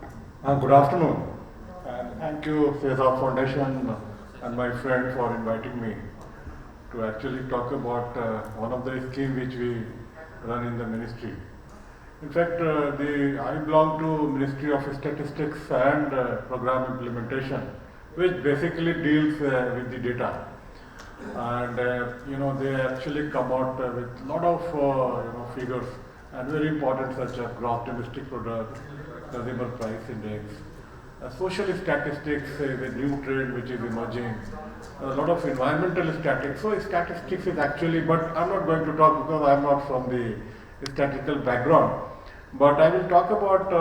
Good afternoon, and thank you, CSR Foundation, and my friend for inviting me to actually talk about one of the schemes which we run in the ministry. In fact, I belong to Ministry of Statistics and Program Implementation, which basically deals with the data. And they actually come out with a lot of figures and very important such as gross domestic product, consumer price index, social statistics, the new trend which is emerging, a lot of environmental statistics. So statistics is actually, but I'm not going to talk because I'm not from the statistical background. But I will talk about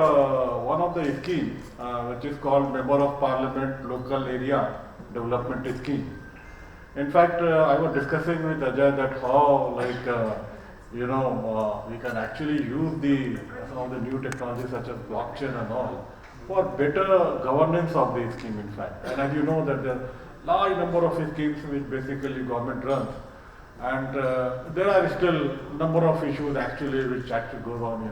one of the schemes which is called Member of Parliament Local Area Development Scheme. In fact, I was discussing with Ajay that how, we can actually use some of the new technologies such as blockchain and all for better governance of the scheme. In fact, and as you know that there are large number of schemes which basically government runs, and there are still number of issues actually which actually goes on,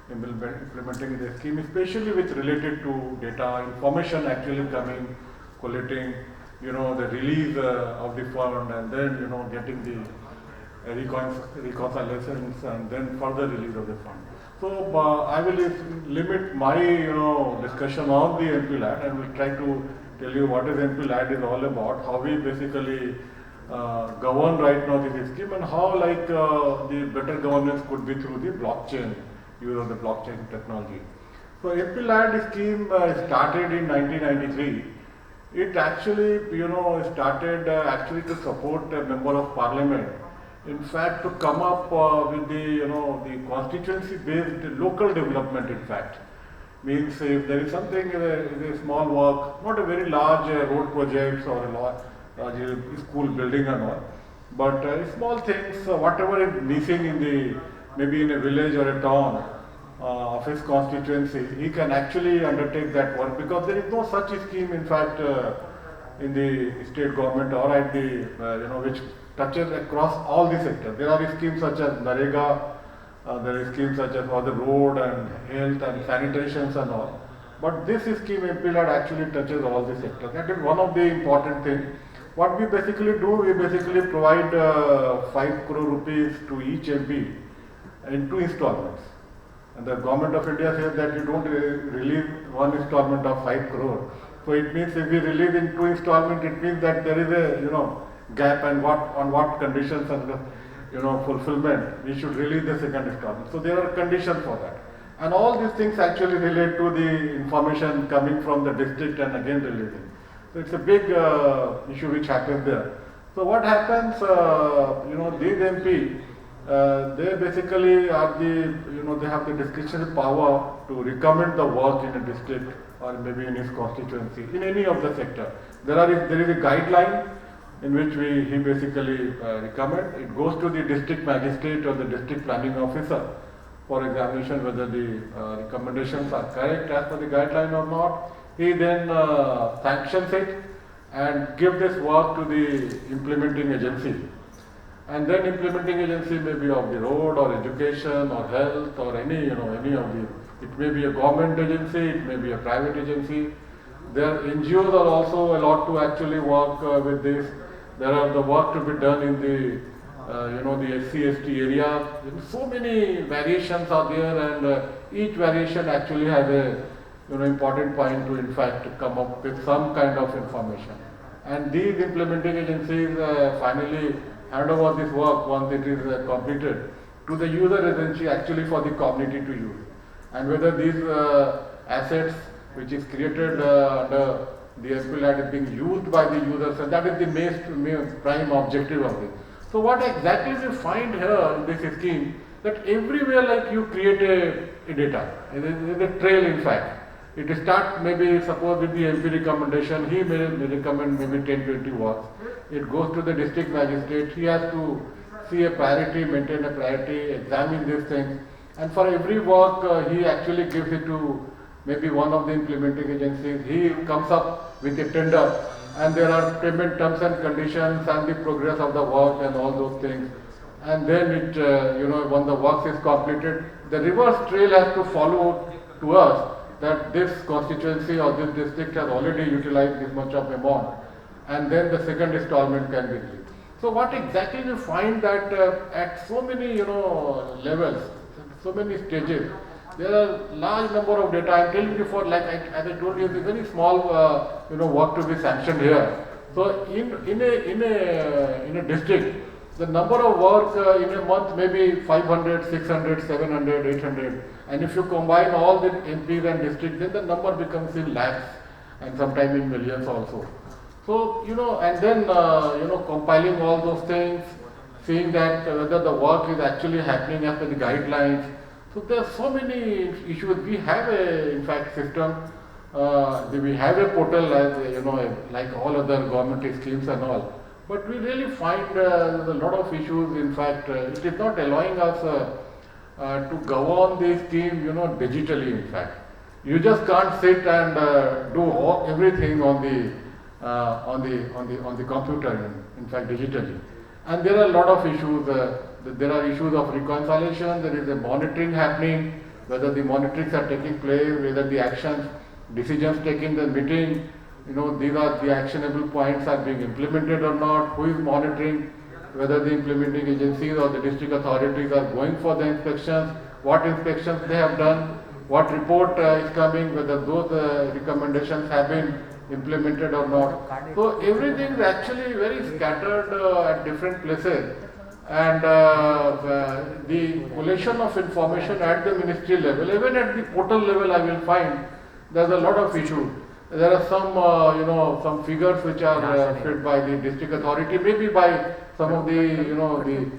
implementing the scheme, especially with related to data information actually coming, collating, the release of the fund, and then, getting the reconciliations, and then further release of the fund. So I will limit my, discussion on the MP LAD, and will try to tell you what is MP LAD is all about, how we basically govern right now this scheme, and how the better governance could be through the blockchain, use of the blockchain technology. So MP LAD scheme started in 1993. It actually, started actually to support a member of parliament. In fact, to come up with the constituency-based local development. In fact, means if there is something, a small work, not a very large road projects or a large school building and all, but small things, whatever is missing in the maybe in a village or a town of his constituency, he can actually undertake that work, because there is no such scheme, in fact, in the state government or at the, which touches across all the sectors. There are schemes such as Narega, there are schemes such as for the road and health and sanitations and all. But this scheme MPLAD actually touches all the sectors. That is one of the important things. What we basically do, we basically provide 5 crore rupees to each MP in 2 installments. And the government of India says that you don't release one installment of 5 crore. So it means if we release in 2 installments, it means that there is a gap, and on what conditions and fulfillment we should release the second installment. So there are conditions for that. And all these things actually relate to the information coming from the district and again releasing. So it's a big issue which happens there. So what happens, these MP, they basically are they have the discretionary power to recommend the work in a district or maybe in his constituency, in any of the sector. There is a guideline in which he basically recommend. It goes to the district magistrate or the district planning officer for examination whether the recommendations are correct as per the guideline or not. He then sanctions it and gives this work to the implementing agency. And then implementing agency may be of the road or education or health or any of the, it may be a government agency, it may be a private agency. Their NGOs are also allowed to actually work with this. There are the work to be done in the, the SC/ST area. So many variations are there, and each variation actually has a, important point to, in fact, come up with some kind of information. And these implementing agencies finally hand over this work once it is completed to the user agency actually for the community to use. And whether these assets which is created under the SPLAT is being used by the users, and that is the main prime objective of this. So what exactly we find here in this scheme, that everywhere you create a data, it is a trail in fact. It starts maybe suppose with the MP recommendation, he may recommend maybe 10-20 works. It goes to the district magistrate, he has to see a priority, maintain a priority, examine these things, and for every work he actually gives it to maybe one of the implementing agencies. He comes up with a tender, and there are payment terms and conditions and the progress of the work and all those things. And then it, when the work is completed, the reverse trail has to follow to us that this constituency or this district has already utilized this much of amount, and then the second installment can be released. So what exactly we find that at so many levels, so many stages, there are large number of data. I'm telling you for as I told you, it's a very small work to be sanctioned here. So in a district, the number of work in a month may be 500, 600, 700, 800, and if you combine all the MPs and districts, then the number becomes in lakhs and sometimes in millions also. So and then compiling all those things, seeing that whether the work is actually happening as per the guidelines. So there are so many issues. We have in fact system. We have a portal as like all other government schemes and all. But we really find there's a lot of issues. In fact, it is not allowing us to govern the scheme, digitally. In fact, you just can't sit and do everything on the computer. In fact, digitally. And there are a lot of issues. There are issues of reconciliation. There is a monitoring happening. Whether the monitorings are taking place, whether the actions, decisions taken in the meeting. These are the actionable points are being implemented or not, who is monitoring, whether the implementing agencies or the district authorities are going for the inspections, what inspections they have done, what report is coming, whether those recommendations have been implemented or not. So everything is actually very scattered at different places, and the collation of information at the ministry level, even at the portal level, I will find there's a lot of issues. There are some, some figures which are fed by the district authority, maybe by some of the, the village